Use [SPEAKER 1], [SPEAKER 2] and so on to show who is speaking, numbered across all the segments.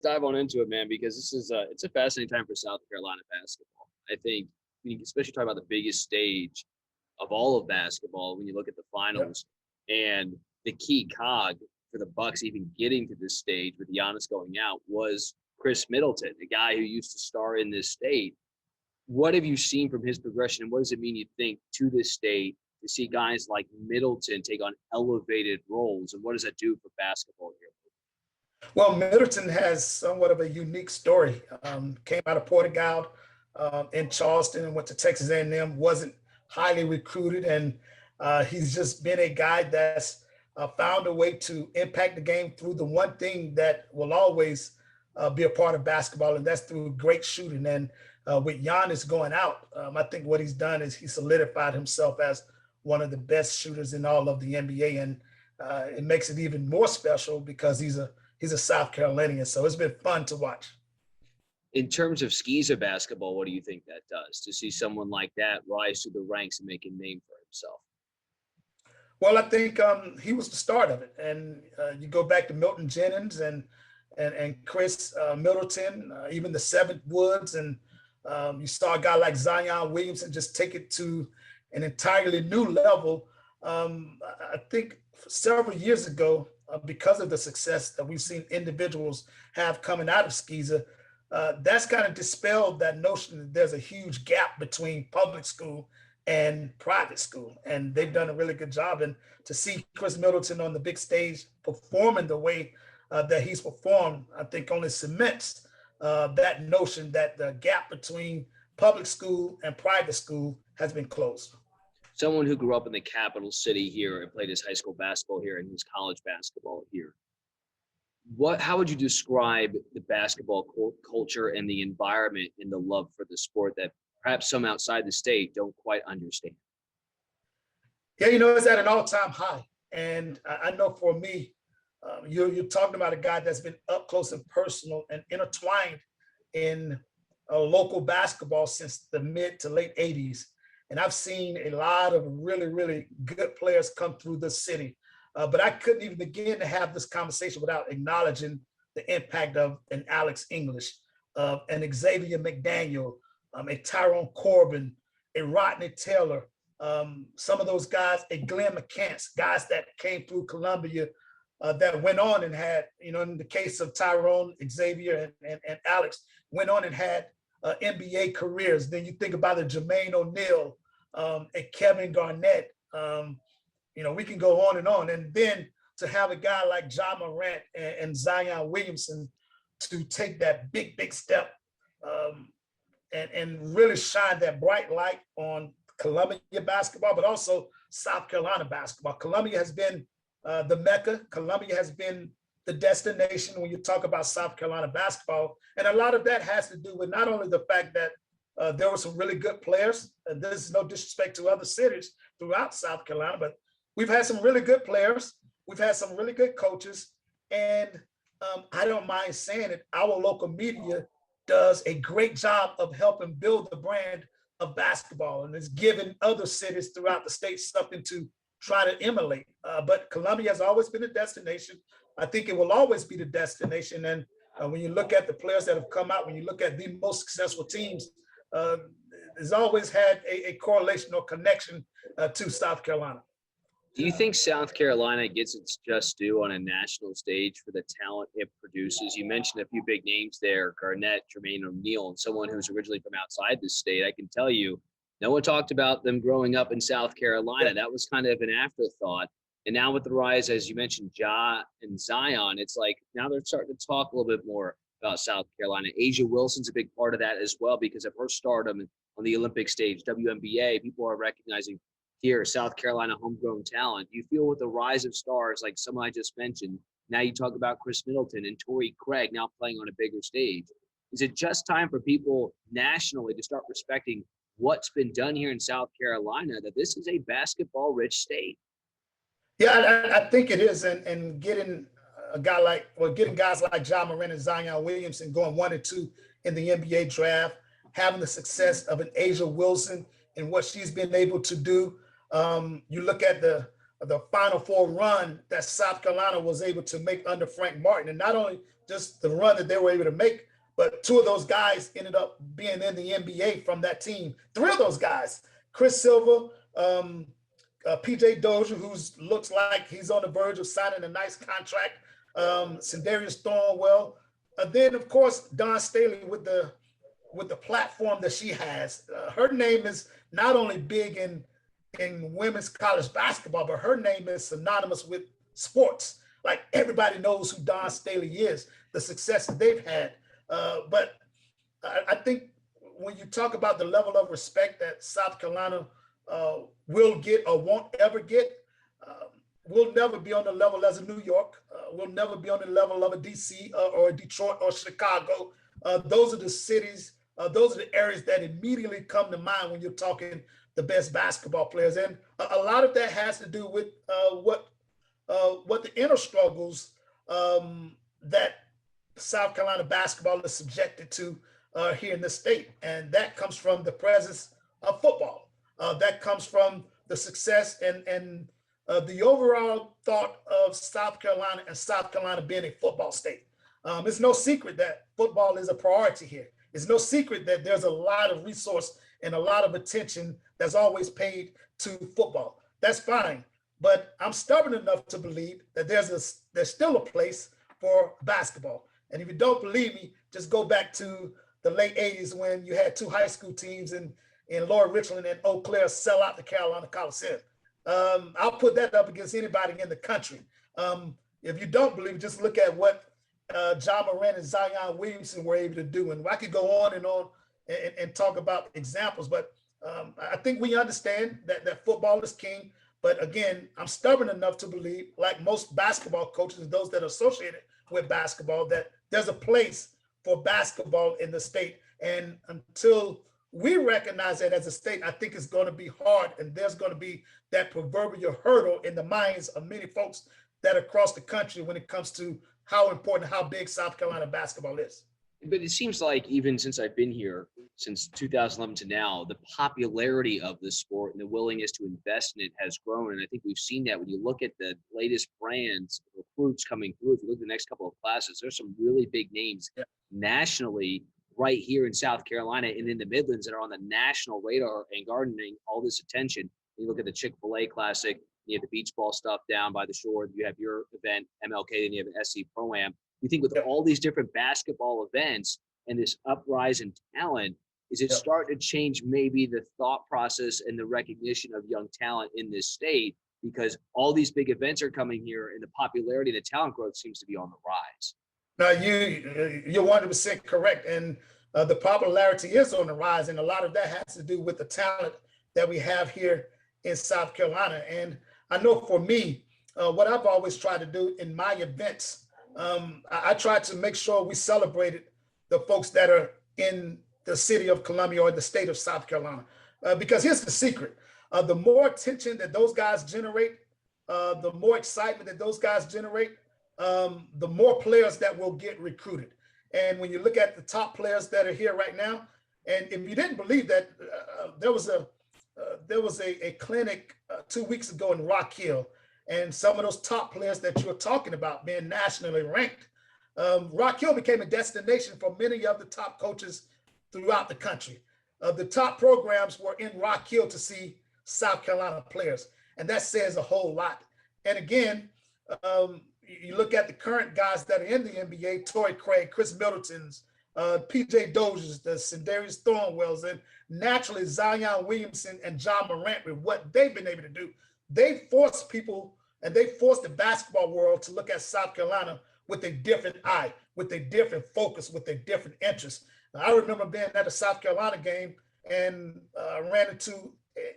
[SPEAKER 1] dive on into it, man, because this is it's a fascinating time for South Carolina basketball. I think, especially talking about the biggest stage of all of basketball, when you look at the
[SPEAKER 2] Yep.
[SPEAKER 1] finals and the key cog for the Bucks even getting to this stage with Giannis going out was Chris Middleton, the guy who used to star in this state. What have you seen from his progression, and what does it mean, you think, to this state to see guys like Middleton take on elevated roles, and what does that do for basketball here?
[SPEAKER 2] Well, Middleton has somewhat of a unique story. Came out of Portugal in Charleston and went to Texas A&M. Wasn't highly recruited, and he's just been a guy that's found a way to impact the game through the one thing that will always be a part of basketball, and that's through great shooting. And with Giannis going out, I think what he's done is he solidified himself as one of the best shooters in all of the NBA, and it makes it even more special because he's a South Carolinian. So it's been fun to watch.
[SPEAKER 1] In terms of Skeeza basketball, what do you think that does to see someone like that rise through the ranks and make a name for himself?
[SPEAKER 2] Well, I think he was the start of it, and you go back to Milton Jennings and Chris Middleton, even the Seventh Woods, and you saw a guy like Zion Williamson just take it to an entirely new level. I think several years ago, because of the success that we've seen individuals have coming out of Skeeza, that's kind of dispelled that notion that there's a huge gap between public school and private school. And they've done a really good job. And to see Chris Middleton on the big stage performing the way that he's performed, I think only cements that notion that the gap between public school and private school has been closed.
[SPEAKER 1] Someone who grew up in the capital city here and played his high school basketball here and his college basketball here, how would you describe the basketball culture and the environment and the love for the sport that perhaps some outside the state don't quite understand?
[SPEAKER 2] Yeah, it's at an all-time high. And I know for me, you're talking about a guy that's been up close and personal and intertwined in local basketball since the mid to late 80s. And I've seen a lot of really, really good players come through the city. But I couldn't even begin to have this conversation without acknowledging the impact of an Alex English, an Xavier McDaniel, a Tyrone Corbin, a Rodney Taylor, some of those guys, a Glenn McCants, guys that came through Columbia that went on and had, in the case of Tyrone, Xavier, and Alex, went on and had NBA careers. Then you think about a Jermaine O'Neal, a Kevin Garnett. We can go on. And then to have a guy like Ja Morant and Zion Williamson to take that big, big step and really shine that bright light on Columbia basketball, but also South Carolina basketball. Columbia has been the Mecca. Columbia has been the destination when you talk about South Carolina basketball. And a lot of that has to do with not only the fact that there were some really good players, and this is no disrespect to other cities throughout South Carolina, but we've had some really good players. We've had some really good coaches. And I don't mind saying it, our local media does a great job of helping build the brand of basketball, and it's given other cities throughout the state something to try to emulate. But Columbia has always been a destination. I think it will always be the destination. And when you look at the players that have come out, when you look at the most successful teams, there's always had a correlation or connection to South Carolina.
[SPEAKER 1] Do you think South Carolina gets its just due on a national stage for the talent it produces? You mentioned a few big names there, Garnett, Jermaine O'Neal, and someone who's originally from outside the state. I can tell you, no one talked about them growing up in South Carolina.
[SPEAKER 2] Yeah.
[SPEAKER 1] That was kind of an afterthought. And now with the rise, as you mentioned, Ja and Zion, it's like now they're starting to talk a little bit more about South Carolina. Asia Wilson's a big part of that as well because of her stardom on the Olympic stage, WNBA. People are recognizing here, South Carolina homegrown talent. You feel with the rise of stars like someone I just mentioned, now you talk about Chris Middleton and Torrey Craig now playing on a bigger stage. Is it just time for people nationally to start respecting what's been done here in South Carolina, that this is a basketball-rich state?
[SPEAKER 2] Yeah, I think it is. And getting getting guys like Ja Morant and Zion Williamson going 1 and 2 in the NBA draft, having the success of an Asia Wilson and what she's been able to do. You look at the Final Four run that South Carolina was able to make under Frank Martin, and not only just the run that they were able to make. But two of those guys ended up being in the NBA from that team. Three of those guys, Chris Silva, PJ Dozier, who looks like he's on the verge of signing a nice contract, Sindarius Thornwell, then of course Dawn Staley with the platform that she has. Her name is not only big in women's college basketball, but her name is synonymous with sports. Like everybody knows who Dawn Staley is, the success that they've had. But I think when you talk about the level of respect that South Carolina will get or won't ever get, we'll never be on the level as a New York. We'll never be on the level of a DC or a Detroit or Chicago. Those are the cities, those are the areas that immediately come to mind when you're talking the best basketball players. And a lot of that has to do with what the inner struggles that South Carolina basketball is subjected to here in the state. And that comes from the presence of football. That comes from the success and the overall thought of South Carolina and South Carolina being a football state. It's no secret that football is a priority here. It's no secret that there's a lot of resource and a lot of attention that's always paid to football. That's fine. But I'm stubborn enough to believe that there's still a place for basketball. And if you don't believe me, just go back to the late 80s when you had two high school teams in Lower Richland and Eau Claire sell out the Carolina Coliseum. I'll put that up against anybody in the country. If you don't believe, just look at what John Morant and Zion Williamson were able to do. And I could go on and talk about examples, but I think we understand that football is king. But again, I'm stubborn enough to believe, like most basketball coaches and those that are associated with basketball, that there's a place for basketball in the state. And until we recognize that as a state, I think it's going to be hard. And there's going to be that proverbial hurdle in the minds of many folks that are across the country when it comes to how important, how big South Carolina basketball is.
[SPEAKER 1] But it seems like even since I've been here, since 2011 to now, the popularity of the sport and the willingness to invest in it has grown. And I think we've seen that when you look at the latest brands, recruits coming through. If you look at the next couple of classes, there's some really big names nationally right here in South Carolina and in the Midlands that are on the national radar and garnering all this attention. You look at the Chick-fil-A Classic, you have the beach ball stuff down by the shore, you have your event, MLK, then you have SC Pro-Am. You think with all these different basketball events and this uprise in talent, is it starting to change maybe the thought process and the recognition of young talent in this state? Because all these big events are coming here and the popularity, the talent growth seems to be on the rise.
[SPEAKER 2] Now, you're 100% correct. And the popularity is on the rise. And a lot of that has to do with the talent that we have here in South Carolina. And I know for me, what I've always tried to do in my events, I try to make sure we celebrated the folks that are in the city of Columbia or the state of South Carolina. Because here's the secret. The more attention that those guys generate, the more excitement that those guys generate, the more players that will get recruited. And when you look at the top players that are here right now, and if you didn't believe that, there was a clinic 2 weeks ago in Rock Hill, and some of those top players that you're talking about being nationally ranked, Rock Hill became a destination for many of the top coaches throughout the country. The top programs were in Rock Hill to see South Carolina players, and that says a whole lot. And again, you look at the current guys that are in the NBA, Torrey Craig, Chris Middleton's, PJ Doziers, the Sindarius Thornwells, and naturally Zion Williamson and John Morant, with what they've been able to do, they force people and they force the basketball world to look at South Carolina with a different eye, with a different focus, with a different interest. Now, I remember being at a South Carolina game and ran into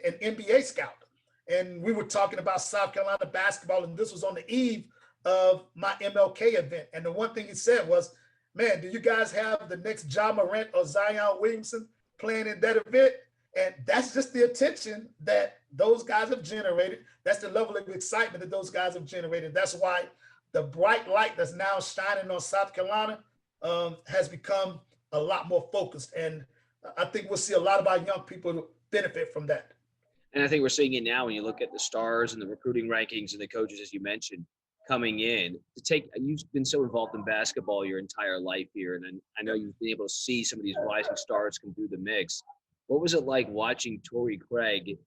[SPEAKER 2] an NBA scout, and we were talking about South Carolina basketball, and this was on the eve of my MLK event. And the one thing he said was, man, do you guys have the next John Morant or Zion Williamson playing in that event? And that's just the attention that those guys have generated. That's the level of excitement that those guys have generated. That's why the bright light that's now shining on South Carolina has become a lot more focused. And I think we'll see a lot of our young people benefit from that.
[SPEAKER 1] And I think we're seeing it now when you look at the stars and the recruiting rankings and the coaches, as you mentioned. coming in to take, you've been so involved in basketball your entire life here, and I know you've been able to see some of these rising stars come through the mix. What was it like watching Torrey Craig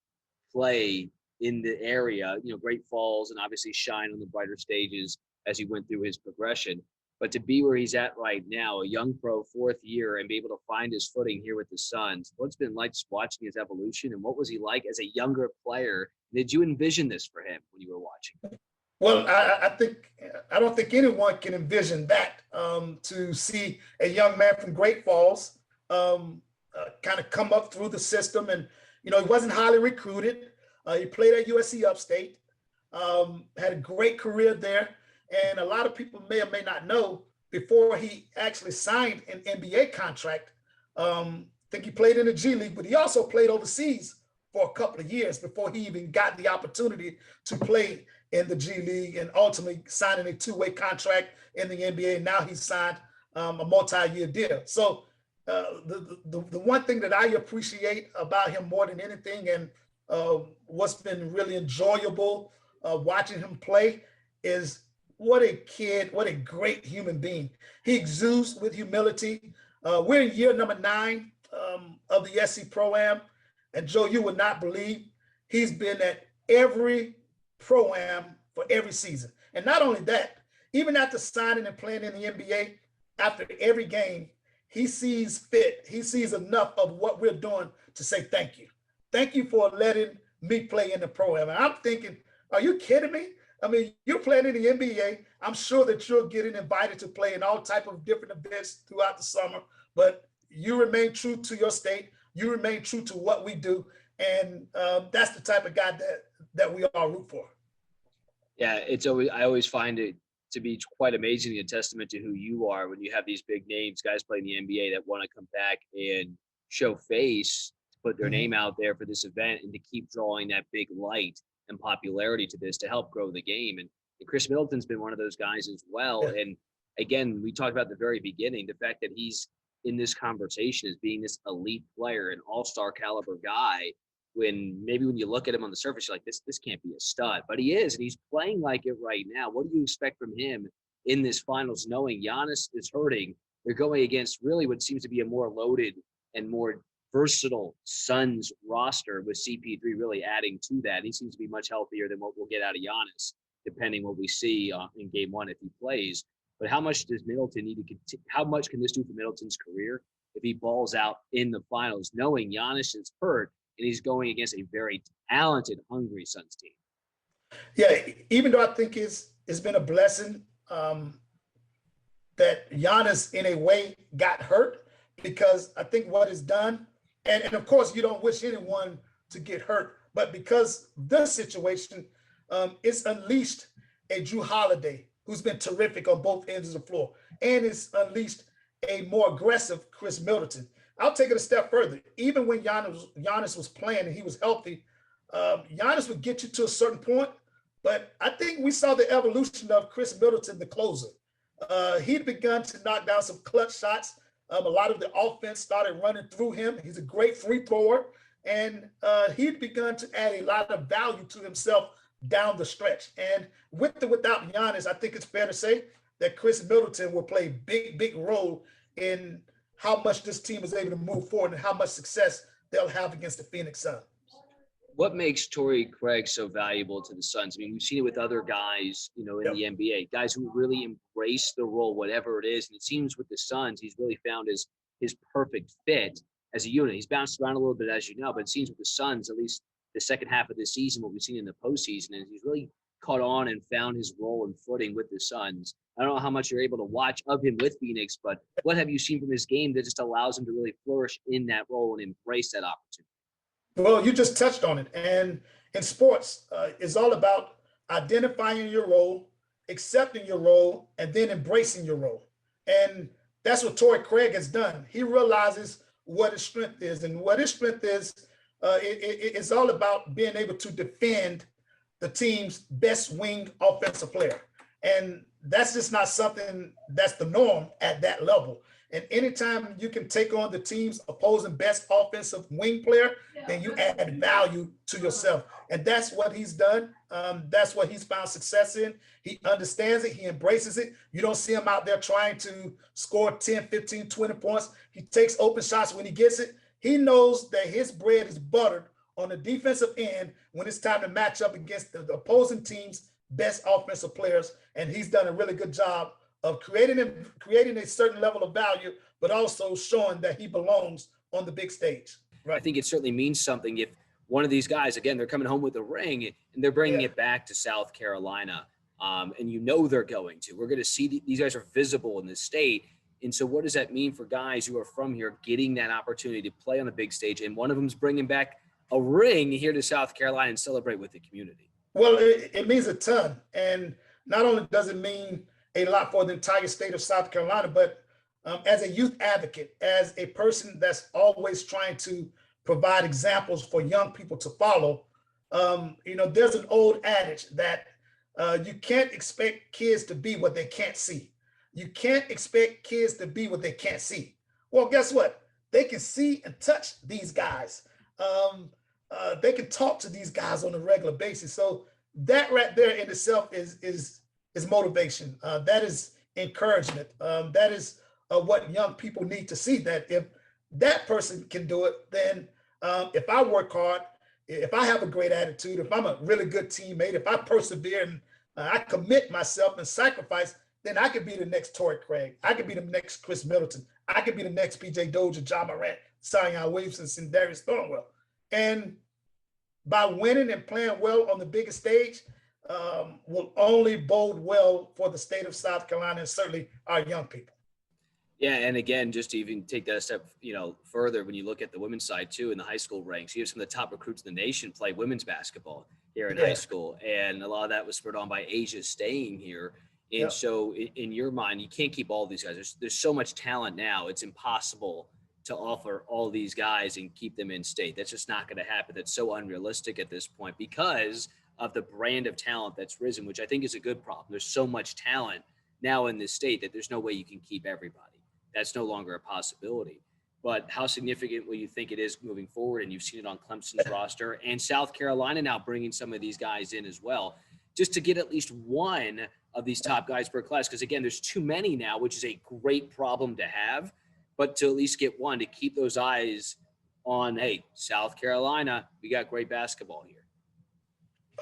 [SPEAKER 1] play in the area, Great Falls, and obviously shine on the brighter stages as he went through his progression? But to be where he's at right now, a young pro, fourth year, and be able to find his footing here with the Suns, what's been like just watching his evolution, and what was he like as a younger player? Did you envision this for him when you were watching?
[SPEAKER 2] Well, I don't think anyone can envision that, to see a young man from Great Falls kind of come up through the system. And he wasn't highly recruited. He played at USC Upstate, had a great career there. And a lot of people may or may not know, before he actually signed an NBA contract, I think he played in the G League, but he also played overseas for a couple of years before he even got the opportunity to play in the G League, and ultimately signing a two-way contract in the NBA. Now he's signed a multi-year deal. So the one thing that I appreciate about him more than anything, and what's been really enjoyable watching him play, is what a kid, what a great human being. He exudes with humility. We're in year number 9 of the SC Pro-Am, and Joe, you would not believe, he's been at every Pro-Am for every season. And not only that, even after signing and playing in the NBA, after every game, he sees fit, he sees enough of what we're doing to say thank you. Thank you for letting me play in the Pro-Am. And I'm thinking, are you kidding me? I mean, you're playing in the NBA. I'm sure that you're getting invited to play in all type of different events throughout the summer, but you remain true to your state. You remain true to what we do. And that's the type of guy that we all root for.
[SPEAKER 1] Yeah, I always find it to be quite amazing, a testament to who you are when you have these big names, guys playing the NBA that want to come back and show face, to put their name out there for this event, and to keep drawing that big light and popularity to this to help grow the game. And Chris Middleton's been one of those guys as well. Yeah. And again, we talked about at the very beginning, the fact that he's in this conversation as being this elite player, an all-star caliber guy, when maybe when you look at him on the surface, you're like, this can't be a stud, but he is, and he's playing like it right now. What do you expect from him in this finals, knowing Giannis is hurting? They're going against really what seems to be a more loaded and more versatile Suns roster, with CP3 really adding to that. He seems to be much healthier than what we'll get out of Giannis, depending what we see in game 1 if he plays. But how much does Middleton need to how much can this do for Middleton's career if he balls out in the finals, knowing Giannis is hurt and he's going against a very talented, hungry Suns team?
[SPEAKER 2] Yeah, even though I think it's been a blessing that Giannis in a way got hurt, because I think what is done, and of course you don't wish anyone to get hurt, but because this situation, it's unleashed a Drew Holiday who's been terrific on both ends of the floor, and it's unleashed a more aggressive Chris Middleton. I'll take it a step further. Even when Giannis was playing and he was healthy, Giannis would get you to a certain point, but I think we saw the evolution of Chris Middleton, the closer. He'd begun to knock down some clutch shots. A lot of the offense started running through him. He's a great free thrower, and he'd begun to add a lot of value to himself down the stretch. And with or without Giannis, I think it's fair to say that Chris Middleton will play a big role in how much this team is able to move forward and how much success they'll have against the Phoenix Suns.
[SPEAKER 1] What makes Torrey Craig so valuable to the Suns? I mean, we've seen it with other guys, in the NBA, guys who really embrace the role, whatever it is. And it seems with the Suns, he's really found his perfect fit as a unit. He's bounced around a little bit, as you know, but it seems with the Suns, at least the second half of this season, what we've seen in the postseason, is he's really caught on and found his role and footing with the Suns. I don't know how much you're able to watch of him with Phoenix, but what have you seen from his game that just allows him to really flourish in that role and embrace that opportunity?
[SPEAKER 2] Well, you just touched on it. And in sports, it's all about identifying your role, accepting your role, and then embracing your role. And that's what Torrey Craig has done. He realizes what his strength is. And what his strength is, it's all about being able to defend the team's best wing offensive player. And that's just not something that's the norm at that level. And anytime you can take on the team's opposing best offensive wing player, then you add value to yourself. And that's what he's done. That's what he's found success in. He understands it. He embraces it. You don't see him out there trying to score 10, 15, 20 points. He takes open shots when he gets it. He knows that his bread is buttered on the defensive end when it's time to match up against the opposing team's best offensive players. And he's done a really good job of creating a certain level of value, but also showing that he belongs on the big stage.
[SPEAKER 1] Right. I think it certainly means something if one of these guys, again, they're coming home with a ring and they're bringing it back to South Carolina. And you know they're going to. We're going to see these guys are visible in the state. And so what does that mean for guys who are from here getting that opportunity to play on the big stage? And one of them's bringing back a ring here to South Carolina and celebrate with the community.
[SPEAKER 2] Well, it means a ton. And not only does it mean a lot for the entire state of South Carolina, but as a youth advocate, as a person that's always trying to provide examples for young people to follow, there's an old adage that you can't expect kids to be what they can't see. You can't expect kids to be what they can't see. Well, guess what? They can see and touch these guys. They can talk to these guys on a regular basis. So that right there in itself is motivation. That is encouragement. That is what young people need to see, that if that person can do it, then if I work hard, if I have a great attitude, if I'm a really good teammate, if I persevere and I commit myself and sacrifice, then I could be the next Torrey Craig. I could be the next Chris Middleton. I could be the next PJ Dozier, John Morant, Zion Williamson, and Darius Thornwell. And by winning and playing well on the biggest stage, will only bode well for the state of South Carolina and certainly our young people.
[SPEAKER 1] Yeah, and again, just to even take that a step, further, when you look at the women's side too in the high school ranks, you have some of the top recruits in the nation play women's basketball here in high school, and a lot of that was spurred on by Asia staying here. And so, in your mind, you can't keep all these guys. There's so much talent now; it's impossible to offer all these guys and keep them in state. That's just not going to happen. That's so unrealistic at this point because of the brand of talent that's risen, which I think is a good problem. There's so much talent now in this state that there's no way you can keep everybody. That's no longer a possibility. But how significant will you think it is moving forward? And you've seen it on Clemson's roster and South Carolina now bringing some of these guys in as well, just to get at least one of these top guys per class. Because again, there's too many now, which is a great problem to have, but to at least get one to keep those eyes on, hey, South Carolina, we got great basketball here.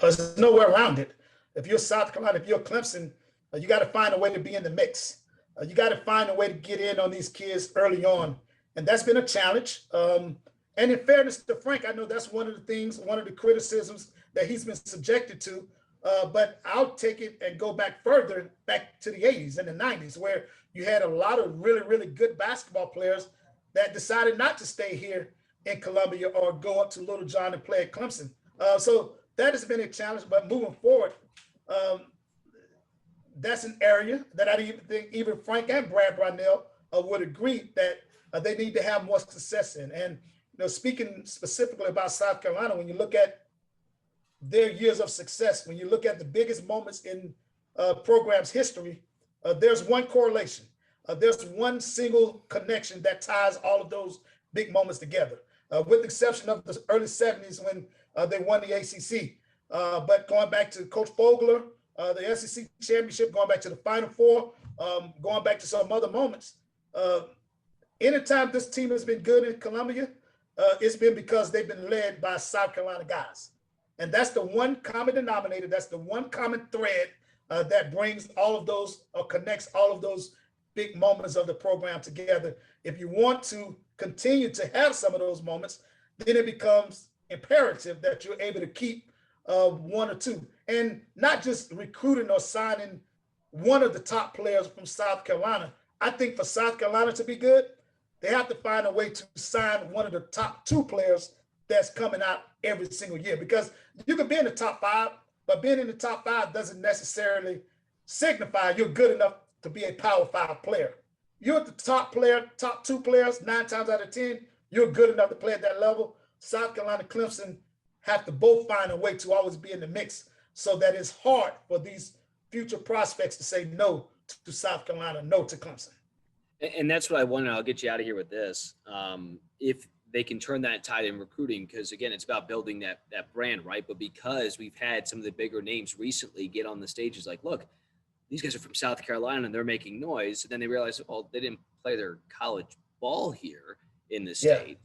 [SPEAKER 2] There's nowhere around it. If you're South Carolina, if you're Clemson, you got to find a way to be in the mix. You got to find a way to get in on these kids early on. And that's been a challenge. And in fairness to Frank, I know that's one of the criticisms that he's been subjected to. But I'll take it and go back further, back to the 80s and the 90s, where you had a lot of really, really good basketball players that decided not to stay here in Columbia or go up to Little John and play at Clemson. So that has been a challenge. But moving forward, that's an area that I think even Frank and Brad Brownell would agree that they need to have more success in. And speaking specifically about South Carolina, when you look at their years of success, when you look at the biggest moments in program's history, there's one correlation. There's one single connection that ties all of those big moments together, with the exception of the early 70s when they won the ACC. But going back to Coach Fogler, the SEC championship, going back to the Final Four, going back to some other moments, anytime this team has been good in Columbia, it's been because they've been led by South Carolina guys. And that's the one common denominator. That's the one common thread that brings all of those or connects all of those big moments of the program together. If you want to continue to have some of those moments, then it becomes imperative that you're able to keep one or two, and not just recruiting or signing one of the top players from South Carolina. I think for South Carolina to be good, they have to find a way to sign one of the top two players that's coming out every single year, because you can be in the top five, but being in the top five doesn't necessarily signify you're good enough to be a Power 5 player. You're the top player, top two players, 9 times out of 10, you're good enough to play at that level. South Carolina, Clemson have to both find a way to always be in the mix, so that it's hard for these future prospects to say no to South Carolina, no to Clemson.
[SPEAKER 1] And that's what I want, and I'll get you out of here with this. If they can turn that tide in recruiting, because again, it's about building that brand, right? But because we've had some of the bigger names recently get on the stages, like, look, these guys are from South Carolina and they're making noise. And then they realize, oh, they didn't play their college ball here in the
[SPEAKER 2] Yeah.
[SPEAKER 1] state.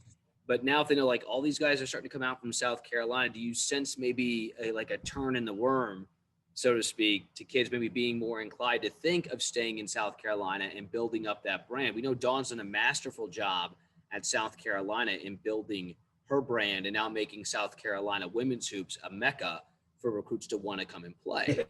[SPEAKER 1] But now if they know like all these guys are starting to come out from South Carolina, do you sense maybe like a turn in the worm, so to speak, to kids maybe being more inclined to think of staying in South Carolina and building up that brand? We know Dawn's done a masterful job at South Carolina in building her brand and now making South Carolina women's hoops a mecca for recruits to want to come and play.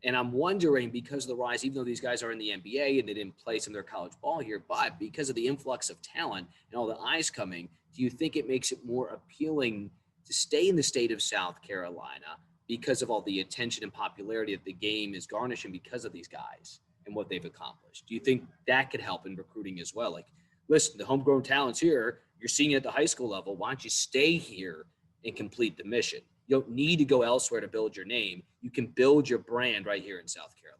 [SPEAKER 1] And I'm wondering, because of the rise, even though these guys are in the NBA and they didn't play some of their college ball here, but because of the influx of talent and all the eyes coming, do you think it makes it more appealing to stay in the state of South Carolina because of all the attention and popularity that the game is garnishing because of these guys and what they've accomplished? Do you think that could help in recruiting as well? Like, listen, the homegrown talent's here. You're seeing it at the high school level. Why don't you stay here and complete the mission? You don't need to go elsewhere to build your name. You can build your brand right here in South Carolina.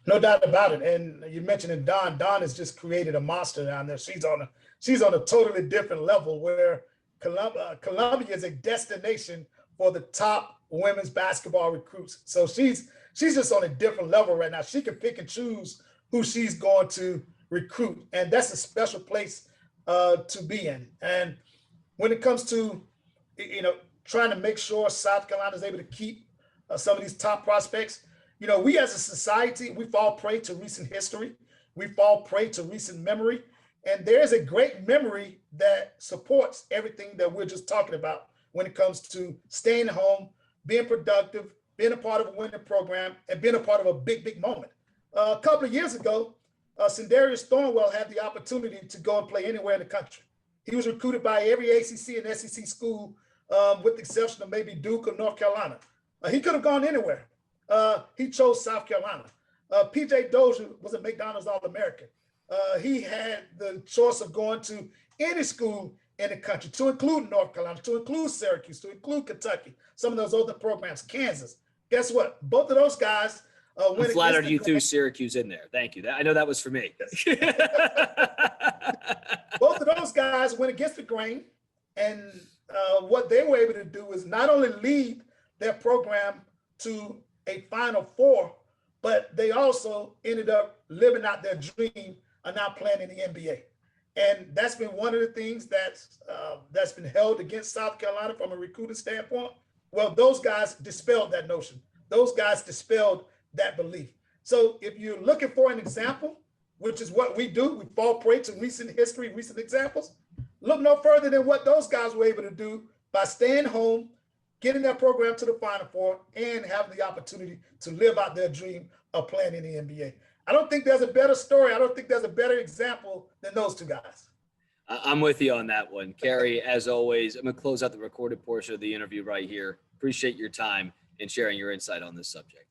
[SPEAKER 2] No doubt about it. And you mentioned Dawn. Dawn has just created a monster down there. She's on a totally different level where Columbia is a destination for the top women's basketball recruits. So she's just on a different level right now. She can pick and choose who she's going to recruit, and that's a special place to be in. And when it comes to trying to make sure South Carolina is able to keep some of these top prospects, we as a society, we fall prey to recent history. We fall prey to recent memory. And there's a great memory that supports everything that we're just talking about when it comes to staying home, being productive, being a part of a winning program, and being a part of a big, big moment. A couple of years ago, Sindarius Thornwell had the opportunity to go and play anywhere in the country. He was recruited by every ACC and SEC school, with the exception of maybe Duke or North Carolina. He could have gone anywhere. He chose South Carolina. PJ Dozier was a McDonald's All-American. He had the choice of going to any school in the country, to include North Carolina, to include Syracuse, to include Kentucky, some of those other programs, Kansas. Guess what? Both of those guys
[SPEAKER 1] I'm flattered you threw Syracuse in there. Thank you. I know that was for me.
[SPEAKER 2] Both of those guys went against the grain, and what they were able to do is not only lead their program to a Final Four, but they also ended up living out their dream of now playing in the NBA. And that's been one of the things that's been held against South Carolina from a recruiting standpoint. Well, those guys dispelled that notion. Those guys dispelled that belief. So if you're looking for an example, which is what we do, we fall prey to recent history, recent examples, look no further than what those guys were able to do by staying home, getting their program to the Final Four, and having the opportunity to live out their dream of playing in the NBA. I don't think there's a better story. I don't think there's a better example than those two guys.
[SPEAKER 1] I'm with you on that one. Carey, as always, I'm going to close out the recorded portion of the interview right here. Appreciate your time and sharing your insight on this subject.